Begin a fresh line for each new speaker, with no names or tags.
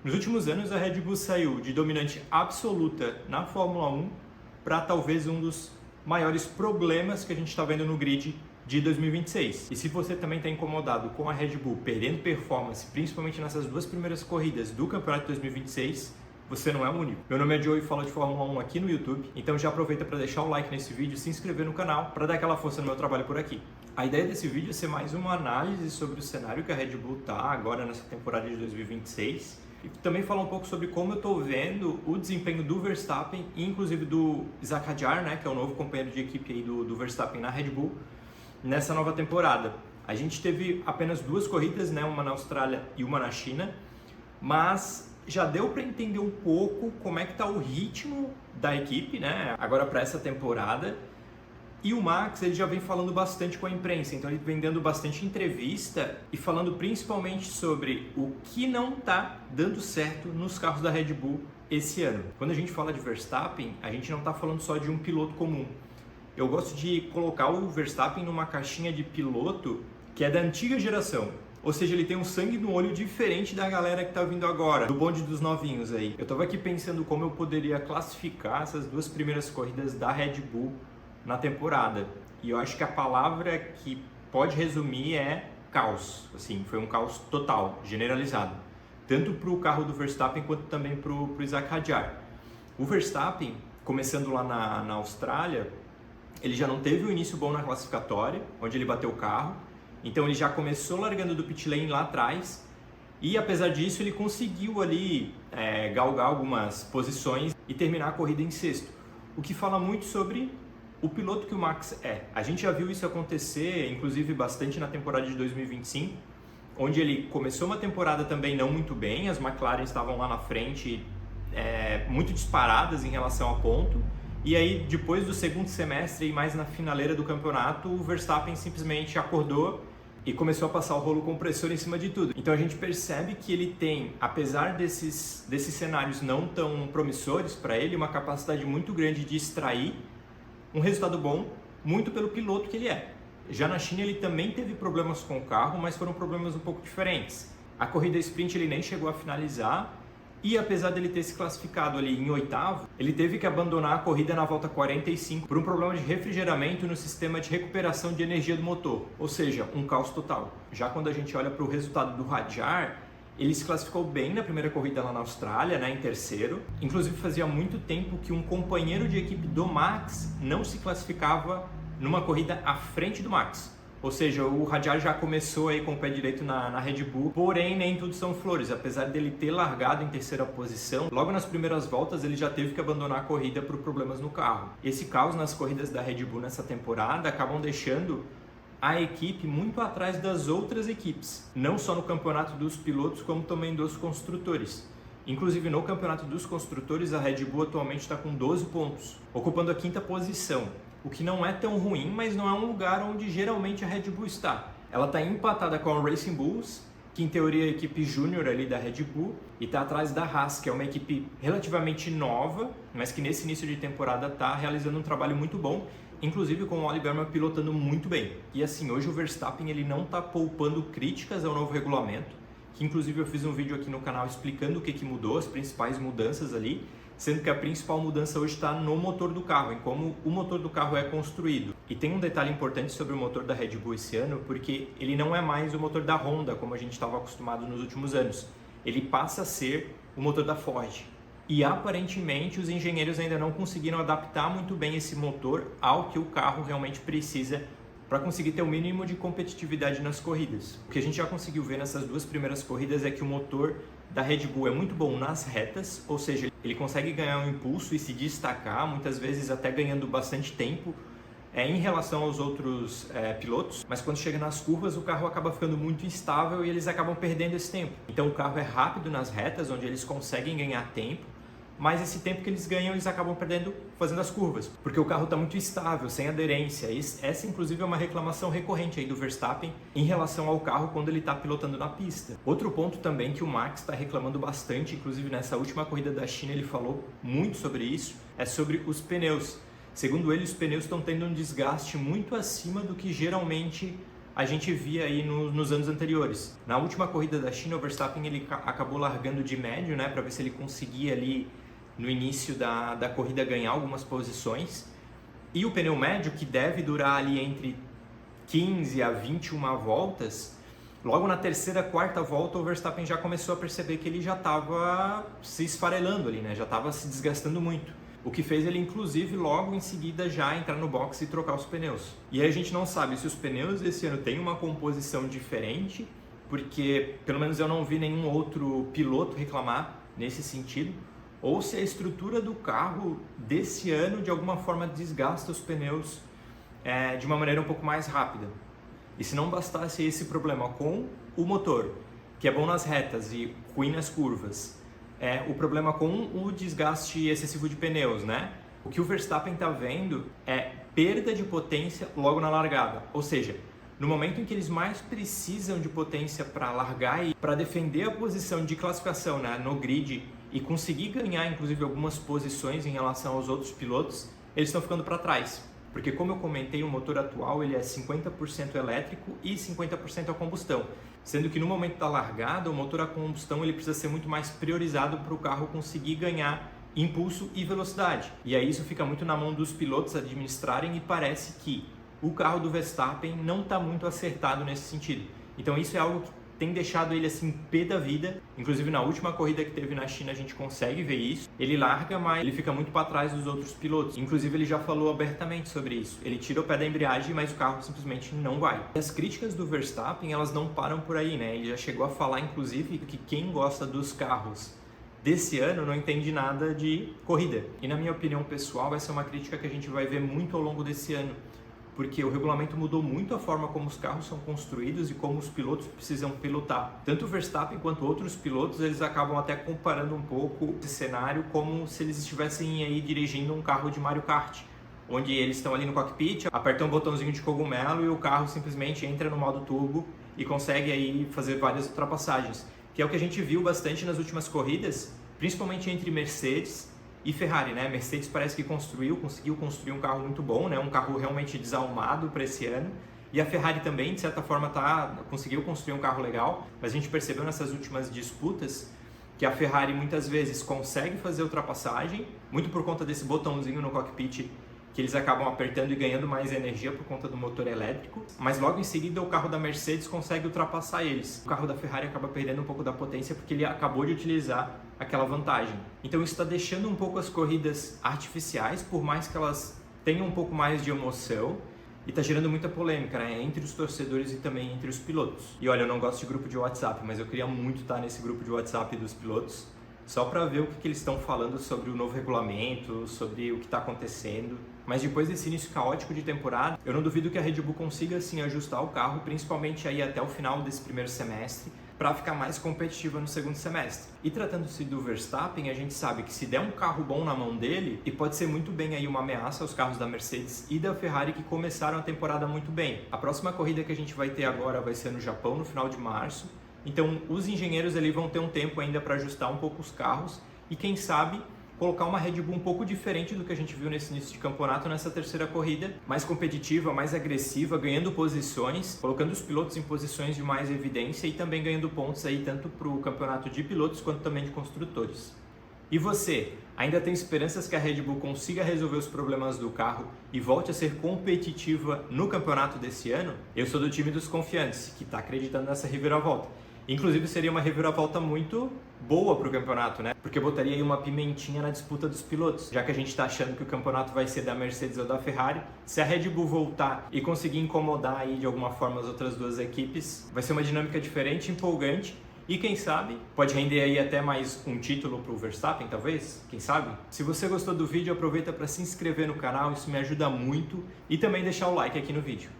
Nos últimos anos, a Red Bull saiu de dominante absoluta na Fórmula 1 para talvez um dos maiores problemas que a gente está vendo no grid de 2026. E se você também está incomodado com a Red Bull perdendo performance, principalmente nessas duas primeiras corridas do Campeonato 2026, você não é o único. Meu nome é Joe e falo de Fórmula 1 aqui no YouTube, então já aproveita para deixar o like nesse vídeo, se inscrever no canal para dar aquela força no meu trabalho por aqui. A ideia desse vídeo é ser mais uma análise sobre o cenário que a Red Bull está agora nessa temporada de 2026 e também falar um pouco sobre como eu estou vendo o desempenho do Verstappen e inclusive do Zakhadjar, né, que é o novo companheiro de equipe aí do Verstappen na Red Bull, nessa nova temporada. A gente teve apenas duas corridas, né, uma na Austrália e uma na China, mas já deu para entender um pouco como é que está o ritmo da equipe, né, agora para essa temporada. E o Max, ele já vem falando bastante com a imprensa, então ele vem dando bastante entrevista e falando principalmente sobre o que não está dando certo nos carros da Red Bull esse ano. Quando a gente fala de Verstappen, a gente não está falando só de um piloto comum. Eu gosto de colocar o Verstappen numa caixinha de piloto que é da antiga geração. Ou seja, ele tem um sangue no olho diferente da galera que tá vindo agora, do bonde dos novinhos aí. Eu tava aqui pensando como eu poderia classificar essas duas primeiras corridas da Red Bull na temporada. E eu acho que a palavra que pode resumir é caos. Assim, foi um caos total, generalizado. Tanto para o carro do Verstappen quanto também para o Zakhadjar. O Verstappen, começando lá na Austrália, ele já não teve um início bom na classificatória, onde ele bateu o carro. Então ele já começou largando do pit lane lá atrás e apesar disso ele conseguiu ali galgar algumas posições e terminar a corrida em sexto. O que fala muito sobre o piloto que o Max é. A gente já viu isso acontecer, inclusive bastante na temporada de 2025, onde ele começou uma temporada também não muito bem, as McLaren estavam lá na frente muito disparadas em relação a ponto. E aí, depois do segundo semestre e mais na finaleira do campeonato, o Verstappen simplesmente acordou e começou a passar o rolo compressor em cima de tudo. Então a gente percebe que ele tem, apesar desses cenários não tão promissores para ele, uma capacidade muito grande de extrair um resultado bom, muito pelo piloto que ele é. Já na China ele também teve problemas com o carro, mas foram problemas um pouco diferentes. A corrida sprint ele nem chegou a finalizar, e apesar dele ter se classificado ali em oitavo, ele teve que abandonar a corrida na volta 45 por um problema de refrigeramento no sistema de recuperação de energia do motor, ou seja, um caos total. Já quando a gente olha para o resultado do Zakhadjar, ele se classificou bem na primeira corrida lá na Austrália, né, em terceiro. Inclusive fazia muito tempo que um companheiro de equipe do Max não se classificava numa corrida à frente do Max. Ou seja, o Zakhadjar já começou aí com o pé direito na Red Bull, porém nem tudo são flores. Apesar dele ter largado em terceira posição, logo nas primeiras voltas ele já teve que abandonar a corrida por problemas no carro. Esse caos nas corridas da Red Bull nessa temporada acabam deixando a equipe muito atrás das outras equipes, não só no campeonato dos pilotos, como também dos construtores. Inclusive no campeonato dos construtores, a Red Bull atualmente está com 12 pontos, ocupando a quinta posição. O que não é tão ruim, mas não é um lugar onde geralmente a Red Bull está. Ela está empatada com a Racing Bulls, que em teoria é a equipe júnior ali da Red Bull, e está atrás da Haas, que é uma equipe relativamente nova, mas que nesse início de temporada está realizando um trabalho muito bom, inclusive com o Ollie Bearman pilotando muito bem. E assim, hoje o Verstappen ele não está poupando críticas ao novo regulamento, que inclusive eu fiz um vídeo aqui no canal explicando o que mudou, as principais mudanças ali, sendo que a principal mudança hoje está no motor do carro, em como o motor do carro é construído. E tem um detalhe importante sobre o motor da Red Bull esse ano, porque ele não é mais o motor da Honda, como a gente estava acostumado nos últimos anos. Ele passa a ser o motor da Ford. E aparentemente os engenheiros ainda não conseguiram adaptar muito bem esse motor ao que o carro realmente precisa para conseguir ter o mínimo de competitividade nas corridas. O que a gente já conseguiu ver nessas duas primeiras corridas é que o motor da Red Bull é muito bom nas retas, ou seja, ele consegue ganhar um impulso e se destacar, muitas vezes até ganhando bastante tempo em relação aos outros pilotos, mas quando chega nas curvas o carro acaba ficando muito instável e eles acabam perdendo esse tempo. Então o carro é rápido nas retas, onde eles conseguem ganhar tempo, mas esse tempo que eles ganham eles acabam perdendo fazendo as curvas, porque o carro está muito instável, sem aderência. Essa inclusive é uma reclamação recorrente aí do Verstappen em relação ao carro quando ele está pilotando na pista. Outro ponto também que o Max está reclamando bastante, inclusive nessa última corrida da China ele falou muito sobre isso, é sobre os pneus. Segundo ele, os pneus estão tendo um desgaste muito acima do que geralmente a gente via aí nos anos anteriores. Na última corrida da China, o Verstappen ele acabou largando de médio, né, para ver se ele conseguia ali no início da corrida ganhar algumas posições. E o pneu médio, que deve durar ali entre 15 a 21 voltas, logo na terceira, quarta volta, o Verstappen já começou a perceber que ele já estava se esfarelando ali, né? Já estava se desgastando muito. O que fez ele, inclusive, logo em seguida já entrar no box e trocar os pneus. E aí a gente não sabe se os pneus desse ano têm uma composição diferente, porque pelo menos eu não vi nenhum outro piloto reclamar nesse sentido, ou se a estrutura do carro desse ano de alguma forma desgasta os pneus de uma maneira um pouco mais rápida. E se não bastasse esse problema com o motor, que é bom nas retas e ruim nas curvas, o problema com o desgaste excessivo de pneus, né? O que o Verstappen está vendo é perda de potência logo na largada. Ou seja, no momento em que eles mais precisam de potência para largar e para defender a posição de classificação, né, no grid e conseguir ganhar inclusive algumas posições em relação aos outros pilotos, eles estão ficando para trás. Porque como eu comentei, o motor atual ele é 50% elétrico e 50% a combustão. Sendo que no momento da largada, o motor a combustão ele precisa ser muito mais priorizado para o carro conseguir ganhar impulso e velocidade. E aí isso fica muito na mão dos pilotos administrarem e parece que o carro do Verstappen não está muito acertado nesse sentido. Então isso é algo que tem deixado ele assim pé da vida. Inclusive na última corrida que teve na China a gente consegue ver isso. Ele larga, mas ele fica muito para trás dos outros pilotos. Inclusive ele já falou abertamente sobre isso. Ele tira o pé da embreagem, mas o carro simplesmente não vai. E as críticas do Verstappen, elas não param por aí, né? Ele já chegou a falar inclusive que quem gosta dos carros desse ano não entende nada de corrida. E na minha opinião pessoal, essa é uma crítica que a gente vai ver muito ao longo desse ano. Porque o regulamento mudou muito a forma como os carros são construídos e como os pilotos precisam pilotar. Tanto o Verstappen quanto outros pilotos, eles acabam até comparando um pouco esse cenário como se eles estivessem aí dirigindo um carro de Mario Kart, onde eles estão ali no cockpit, apertam um botãozinho de cogumelo e o carro simplesmente entra no modo turbo e consegue aí fazer várias ultrapassagens, que é o que a gente viu bastante nas últimas corridas, principalmente entre Mercedes e Ferrari, né? Mercedes parece que conseguiu construir um carro muito bom, né? Um carro realmente desalmado para esse ano. E a Ferrari também, de certa forma, conseguiu construir um carro legal, mas a gente percebeu nessas últimas disputas que a Ferrari muitas vezes consegue fazer ultrapassagem, muito por conta desse botãozinho no cockpit que eles acabam apertando e ganhando mais energia por conta do motor elétrico, mas logo em seguida o carro da Mercedes consegue ultrapassar eles. O carro da Ferrari acaba perdendo um pouco da potência porque ele acabou de utilizar aquela vantagem. Então isso está deixando um pouco as corridas artificiais, por mais que elas tenham um pouco mais de emoção, e está gerando muita polêmica, né, entre os torcedores e também entre os pilotos. E olha, eu não gosto de grupo de WhatsApp, mas eu queria muito estar nesse grupo de WhatsApp dos pilotos, só para ver o que eles estão falando sobre o novo regulamento, sobre o que está acontecendo. Mas depois desse início caótico de temporada, eu não duvido que a Red Bull consiga assim ajustar o carro, principalmente aí até o final desse primeiro semestre, para ficar mais competitiva no segundo semestre. E tratando-se do Verstappen, a gente sabe que se der um carro bom na mão dele, e pode ser muito bem aí uma ameaça aos carros da Mercedes e da Ferrari que começaram a temporada muito bem. A próxima corrida que a gente vai ter agora vai ser no Japão, no final de março. Então os engenheiros ali vão ter um tempo ainda para ajustar um pouco os carros e quem sabe colocar uma Red Bull um pouco diferente do que a gente viu nesse início de campeonato, nessa terceira corrida, mais competitiva, mais agressiva, ganhando posições, colocando os pilotos em posições de mais evidência e também ganhando pontos aí tanto para o campeonato de pilotos quanto também de construtores. E você, ainda tem esperanças que a Red Bull consiga resolver os problemas do carro e volte a ser competitiva no campeonato desse ano? Eu sou do time dos confiantes, que está acreditando nessa reviravolta. Inclusive seria uma reviravolta muito boa para o campeonato, né? Porque botaria aí uma pimentinha na disputa dos pilotos. Já que a gente está achando que o campeonato vai ser da Mercedes ou da Ferrari, se a Red Bull voltar e conseguir incomodar aí de alguma forma as outras duas equipes, vai ser uma dinâmica diferente, empolgante e quem sabe pode render aí até mais um título para o Verstappen, talvez? Quem sabe? Se você gostou do vídeo, aproveita para se inscrever no canal, isso me ajuda muito e também deixar o like aqui no vídeo.